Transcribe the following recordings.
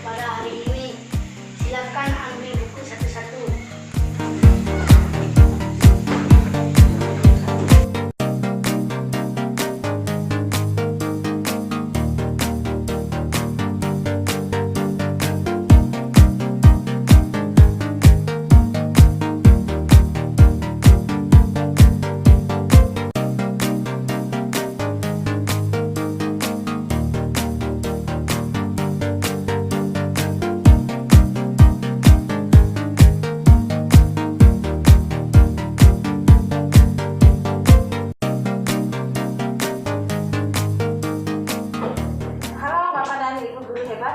pada hari ini. Silakan ambil buku satu-satu.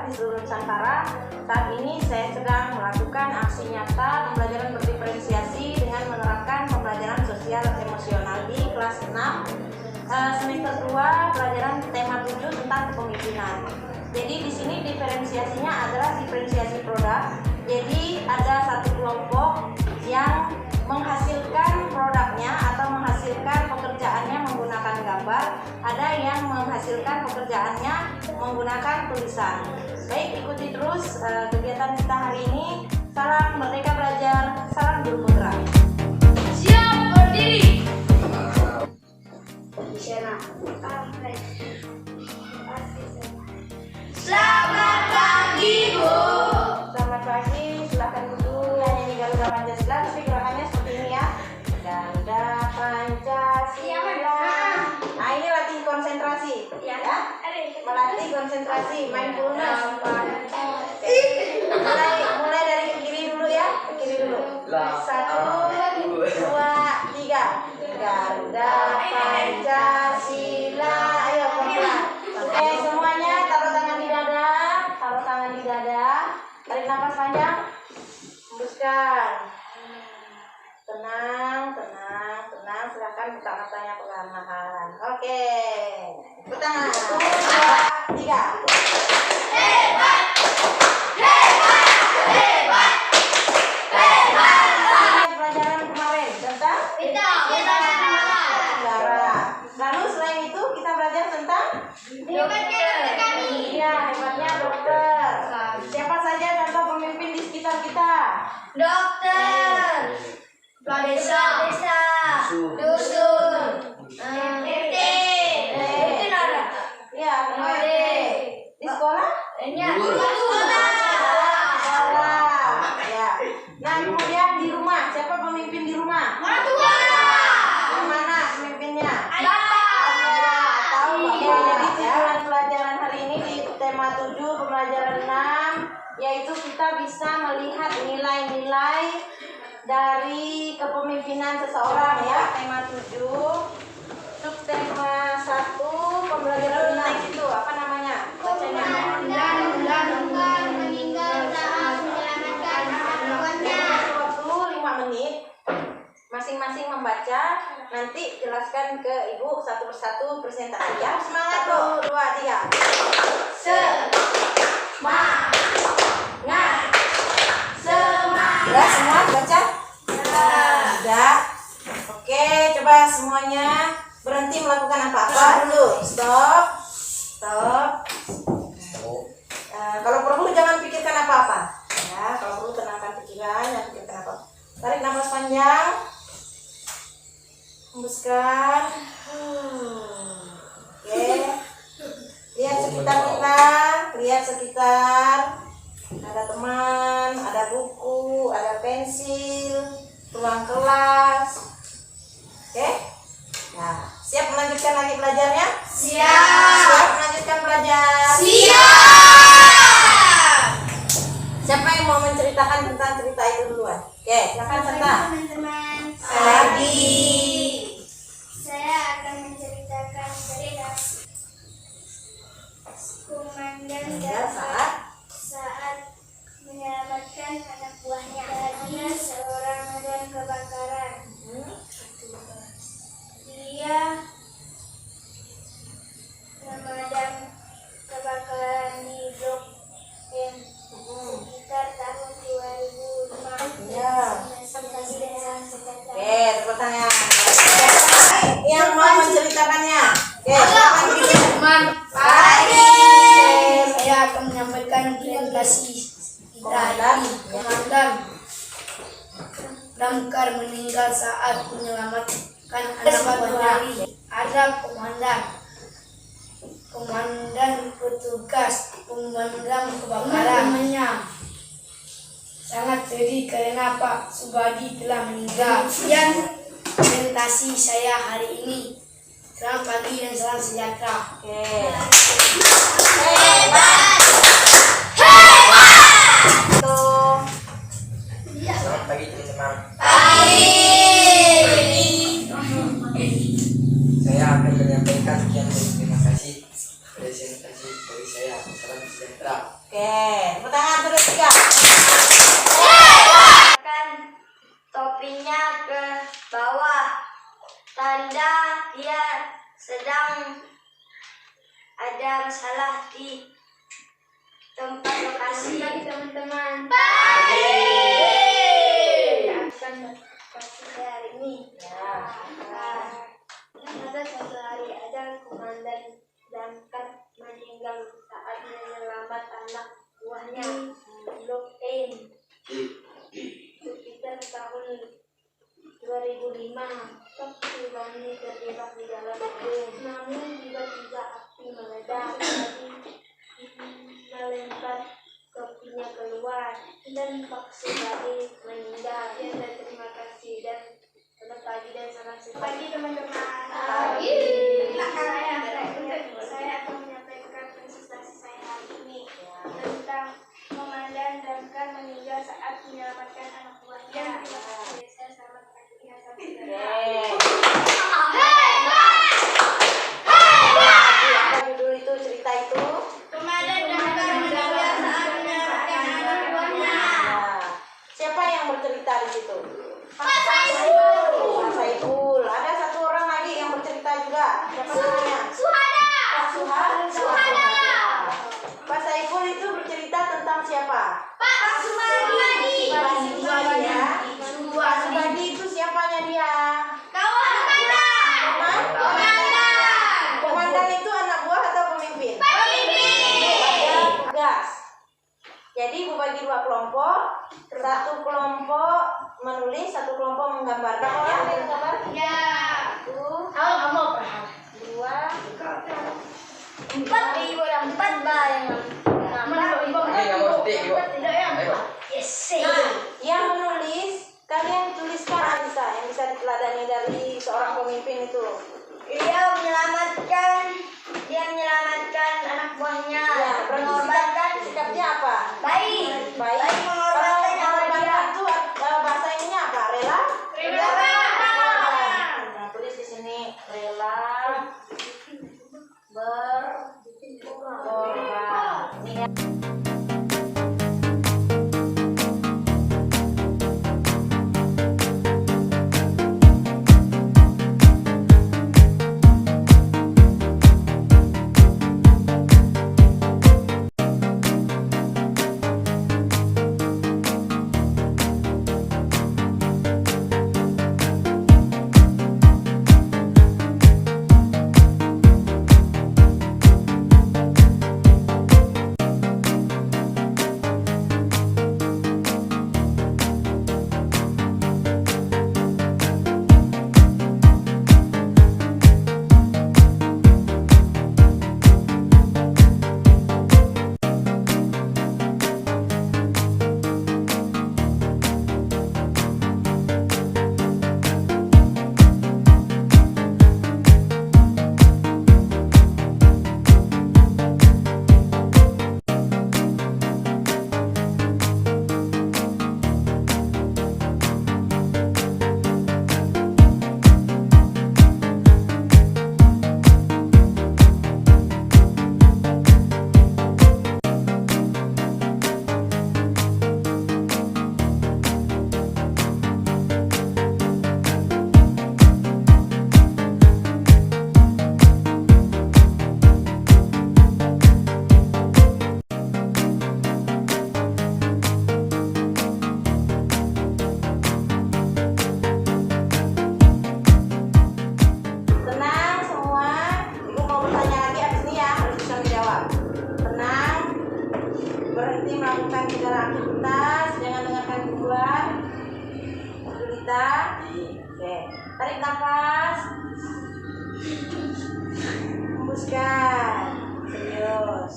Di seluruh Nusantara, saat ini saya sedang melakukan aksi nyata pembelajaran berdiferensiasi dengan menerapkan pembelajaran sosial emosional di kelas 6 semester 2 pelajaran tema 7 tentang kepemimpinan. Jadi di sini diferensiasinya adalah diferensiasi produk. Jadi ada satu kelompok yang menghasilkan produknya atau menghasilkan pekerjaannya menggunakan gambar, ada yang menghasilkan pekerjaannya menggunakan tulisan. Baik, ikuti terus kegiatan kita hari ini. Salam Merdeka Belajar, salam Guru Putra. Siap berdiri. Selamat pagi, Bu. Selamat pagi, silakan duduk. Hanya di Garuda Pancasila, tapi gerakannya seperti ini ya. Garuda Pancasila. Nah, ini latih konsentrasi, ya. Melatih konsentrasi, mindfulness. Mulai dari ke kiri dulu ya, ke kiri dulu. 1, 2, 3. Garuda Pancasila. Ayo pelan-pelan. Oke, semuanya taruh tangan di dada, taruh tangan di dada. Tarik nafas panjang. Hembuskan. Tenang, tenang, tenang. Silakan buka matanya perlahan-lahan. Oke. Tangan. 1, 2, 3. Hebat. Hebat. Hebat. Hebat. Pelajaran kemarin tentang udara. Lalu selain itu kita belajar tentang iya, hebatnya dokter. Siapa saja contoh pemimpin di sekitar kita? Dokter, kepala desa, dusun, RT, Ya, RT. Di sekolah? sekolah. Ya. Nah, kemudian di rumah, siapa pemimpin di rumah? Orang tua. Yang mana pemimpinnya? Bapak. Tahu ya. Jadi tujuan pelajaran hari ini di tema 7 pembelajaran 6 yaitu kita bisa melihat nilai-nilai dari kepemimpinan seseorang ya. Tema 7 untuk tema 1 pembelajaran 6 itu apa namanya? Bacanya. Meninggal saat menyelamatkan hewannya. 25 menit masing-masing membaca, nanti jelaskan ke ibu satu persatu presentasi ya. Semangat loh. 1, 2, 3. Semangat. Udah semua baca? Sudah. Oke, coba semuanya berhenti melakukan apa-apa dulu. Stop. Kalau perlu jangan pikirkan apa-apa. Ya, kalau perlu tenangkan pikiran, jangan pikirkan apa-apa. Tarik nafas panjang. Hembuskan. Oke. Lihat sekitar kita, lihat sekitar. Ada teman, ada buku, ada pensil, ruang kelas. Oke? Nah, siap melanjutkan lagi belajarnya? Siap melanjutkan belajar? Siapa yang mau menceritakan tentang cerita itu duluan? Oke, silakan cerita. Teman-teman, saya akan menceritakan cerita komandan dan saat menyelamatkan anak buahnya. Ada seorang pemadam kebakaran. Dia memadam kebakaran di Komandan Damkar meninggal saat menyelamatkan anak buahnya. Ada komandan petugas pemadam kebakaran. Sangat sedih karena Pak Subadi telah meninggal. Sekian presentasi saya hari ini. Selamat pagi dan salam sejahtera. Selamat pagi teman-teman. Saya akan menyampaikan sekian terima kasih presentasi dari saya. Salam sejahtera. Tepuk tangan terus juga. Tekan topinya ke bawah, tanda dia sedang ada masalah di tempat lokasi. Teman-teman. Akan lokasi hari ini. Pada suatu hari ada komandan Damkar meninggal saat menyelamat anak buahnya. Blok M. Sekitar tahun 2005, Pak Subadi terjebak di dalam gedung. Namun tiba-tiba api meledak, melempar topinya keluar dan Pak Subadi meninggal. Dia terima kasih dan selamat pagi dan salam sejahtera. Pagi teman-teman. Saya akan menyampaikan presentasi saya hari ini tentang komandan Damkar meninggal saat menyelamatkan anak buahnya. Saya selamat pagi dan salam sejahtera. Apa judul itu, cerita itu? Komandan Damkar meninggal saat menyelamatkan anak buahnya. Siapa yang bercerita di situ? Pak Saiful. Pak Saiful. Ada satu orang lagi yang bercerita juga. Siapa namanya? Suhada. Suhada. Pak Saiful itu bercerita tentang siapa? Pak Subadi. Pak Subadi ya. Pak Subadi itu siapanya dia? Komandan itu anak buah atau pemimpin? Ada tugas. Jadi dibagi dua kelompok. Satu kelompok menulis, satu kelompok menggambarkan ya. Ya. Dua, Empat bayang. Nah, yang menulis kalian tuliskan yang bisa diteladani dari seorang pemimpin itu. Dia menyelamatkan anak buahnya. Ya, mengorbankan sikapnya apa? Baik. Baik. Mengorbankan nyawa dia. Mengorbankan itu bahasa ininya apa? Rela? Nah, tulis di sini rela berkorban. Ini ya. melakukan segala aktivitas, jangan dengarkan gangguan. Julita. Oke, tarik nafas. Hembuskan. Serius.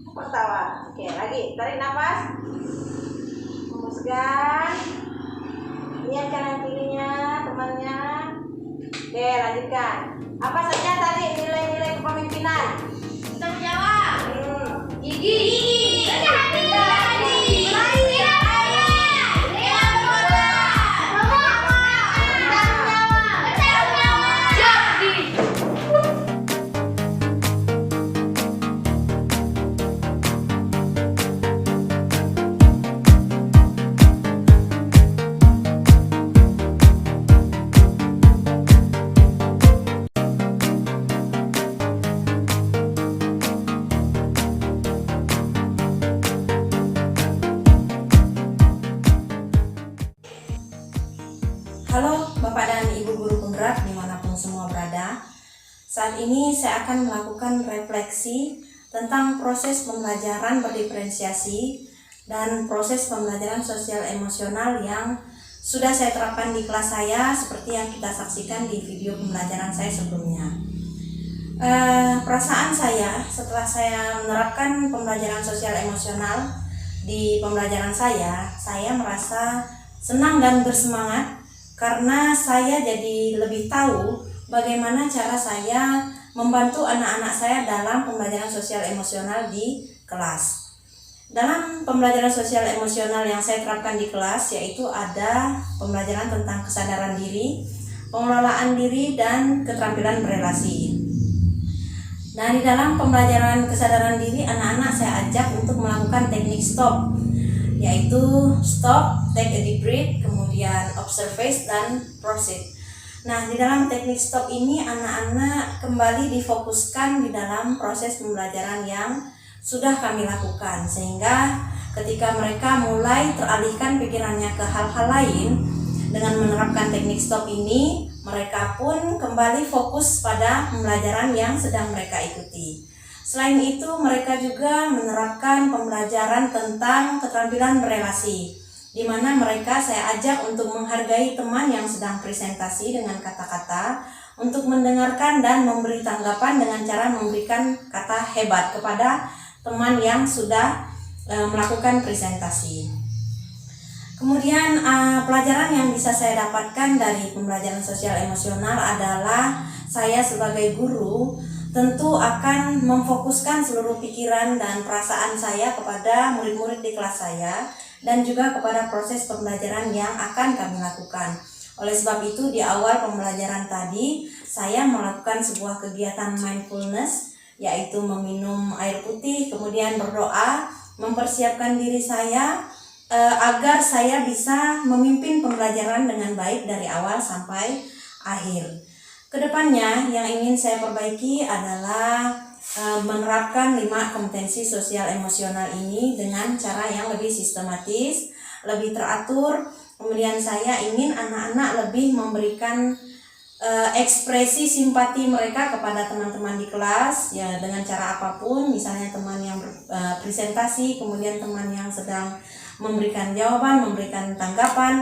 Pertawa. Oke, lagi. Tarik nafas. Hembuskan. Lihat kanan kirinya, temannya. Oke, lanjutkan. Apa saja tadi nilai-nilai kepemimpinan? Tanggung jawab. Gigi. Halo Bapak dan Ibu Guru Penggerak dimanapun semua berada. Saat ini saya akan melakukan refleksi tentang proses pembelajaran berdiferensiasi dan proses pembelajaran sosial emosional yang sudah saya terapkan di kelas saya seperti yang kita saksikan di video pembelajaran saya sebelumnya. Perasaan saya setelah saya menerapkan pembelajaran sosial emosional di pembelajaran saya merasa senang dan bersemangat karena saya jadi lebih tahu bagaimana cara saya membantu anak-anak saya dalam pembelajaran sosial emosional di kelas. Dalam pembelajaran sosial emosional yang saya terapkan di kelas yaitu ada pembelajaran tentang kesadaran diri, pengelolaan diri, dan keterampilan berelasi. Nah, di dalam pembelajaran kesadaran diri anak-anak saya ajak untuk melakukan teknik stop, yaitu stop, take a deep breath, kemudian observe, dan proceed. Nah, di dalam teknik stop ini anak-anak kembali difokuskan di dalam proses pembelajaran yang sudah kami lakukan, sehingga ketika mereka mulai teralihkan pikirannya ke hal-hal lain dengan menerapkan teknik stop ini, mereka pun kembali fokus pada pembelajaran yang sedang mereka ikuti. Selain itu, mereka juga menerapkan pembelajaran tentang keterampilan berelasi, di mana mereka saya ajak untuk menghargai teman yang sedang presentasi dengan kata-kata, untuk mendengarkan dan memberi tanggapan dengan cara memberikan kata hebat kepada teman yang sudah melakukan presentasi. Kemudian pelajaran yang bisa saya dapatkan dari pembelajaran sosial emosional adalah saya sebagai guru tentu akan memfokuskan seluruh pikiran dan perasaan saya kepada murid-murid di kelas saya dan juga kepada proses pembelajaran yang akan kami lakukan. Oleh sebab itu di awal pembelajaran tadi saya melakukan sebuah kegiatan mindfulness, yaitu meminum air putih, kemudian berdoa, mempersiapkan diri saya agar saya bisa memimpin pembelajaran dengan baik dari awal sampai akhir. Kedepannya yang ingin saya perbaiki adalah menerapkan 5 kompetensi sosial emosional ini dengan cara yang lebih sistematis, lebih teratur. Kemudian saya ingin anak-anak lebih memberikan ekspresi simpati mereka kepada teman-teman di kelas ya dengan cara apapun, misalnya teman yang presentasi, kemudian teman yang sedang memberikan jawaban, memberikan tanggapan,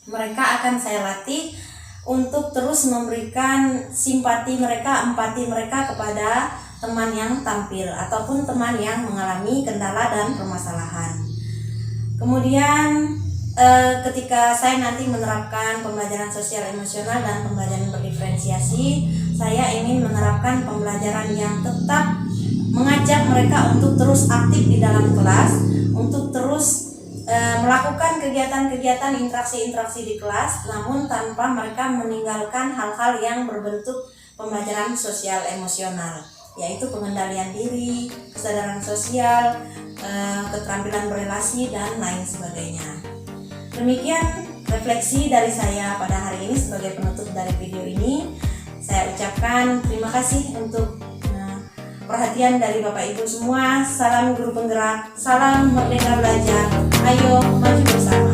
mereka akan saya latih untuk terus memberikan simpati mereka, empati mereka kepada teman yang tampil ataupun teman yang mengalami kendala dan permasalahan. Kemudian ketika saya nanti menerapkan pembelajaran sosial emosional dan pembelajaran berdiferensiasi, saya ingin menerapkan pembelajaran yang tetap mengajak mereka untuk terus aktif di dalam kelas, untuk terus melakukan kegiatan-kegiatan interaksi-interaksi di kelas, namun tanpa mereka meninggalkan hal-hal yang berbentuk pembelajaran sosial emosional, yaitu pengendalian diri, kesadaran sosial, keterampilan berelasi, dan lain sebagainya. Demikian refleksi dari saya pada hari ini sebagai penutup dari video ini. Saya ucapkan terima kasih untuk perhatian dari Bapak Ibu semua. Salam guru penggerak, salam merdeka belajar. Ayo maju bersama.